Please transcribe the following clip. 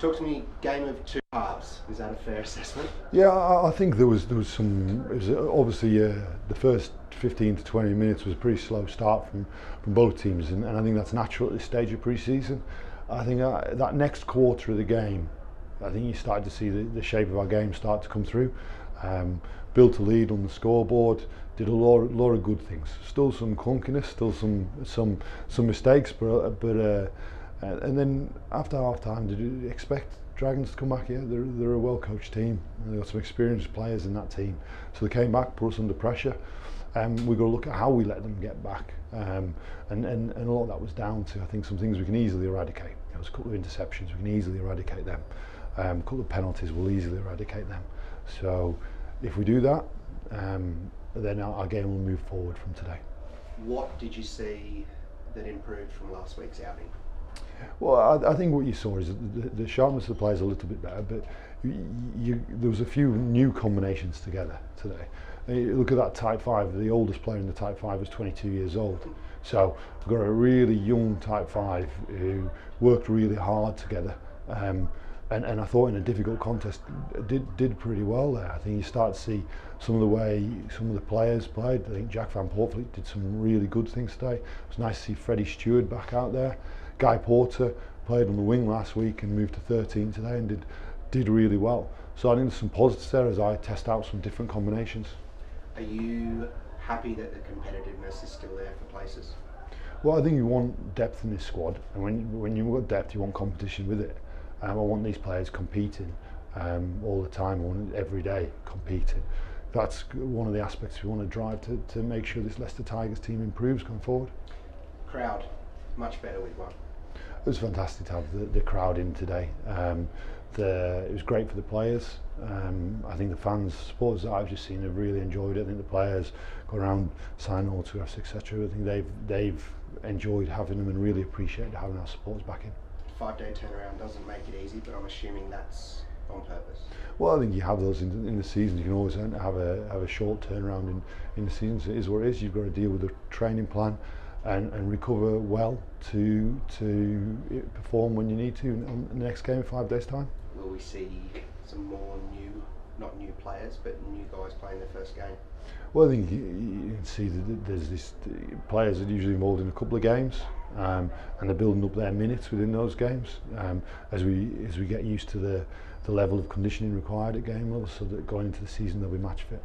Talk to me, game of two halves. Is that a fair assessment? Yeah, I think there was some. It was obviously the first 15 to 20 minutes was a pretty slow start from both teams, and I think that's natural at this stage of pre-season. I think that next quarter of the game, I think you started to see the shape of our game start to come through. Built a lead on the scoreboard, did a lot of good things. Still some clunkiness, still some mistakes, but and then after half time, did you expect Dragons to come back here? They're a well coached team. They've got some experienced players in that team, so they came back, put us under pressure. We've got to look at how we let them get back, and a lot of that was down to, I think, some things we can easily eradicate. There was a couple of interceptions, we can easily eradicate them. A couple of penalties, we'll easily eradicate them. So if we do that, then our game will move forward from today. What did you see that improved from last week's outing? Well, I think what you saw is the sharpness of the play is a little bit better, but there was a few new combinations together today. You look at that type 5, the oldest player in the type 5 was 22 years old. So we've got a really young type 5 who worked really hard together. And I thought in a difficult contest did pretty well there. I think you start to see some of the way some of the players played. I think Jack van Borthwick did some really good things today. It was nice to see Freddie Stewart back out there. Guy Porter played on the wing last week and moved to 13 today and did really well. So I think there's some positives there as I test out some different combinations. Are you happy that the competitiveness is still there for places? Well, I think you want depth in this squad, and when you've got depth, you want competition with it. I want these players competing all the time, I want every day competing. That's one of the aspects we want to drive to make sure this Leicester Tigers team improves going forward. Crowd, much better with one. It was fantastic to have the crowd in today. It was great for the players. I think the fans, supporters that I've just seen have really enjoyed it. I think the players go around signing autographs, etc. I think they've enjoyed having them and really appreciated having our supporters back in. 5-day turnaround doesn't make it easy, but I'm assuming that's on purpose. Well, I think you have those in the season. You can always have a short turnaround in the season. So it is what it is. You've got to deal with the training plan and recover well to perform when you need to in the next game in 5 days' time. Will we see some more not new players, but new guys playing their first game? Well, I think you can see that there's this players are usually involved in a couple of games, and they're building up their minutes within those games as we get used to the level of conditioning required at game level, so that going into the season they'll be match fit.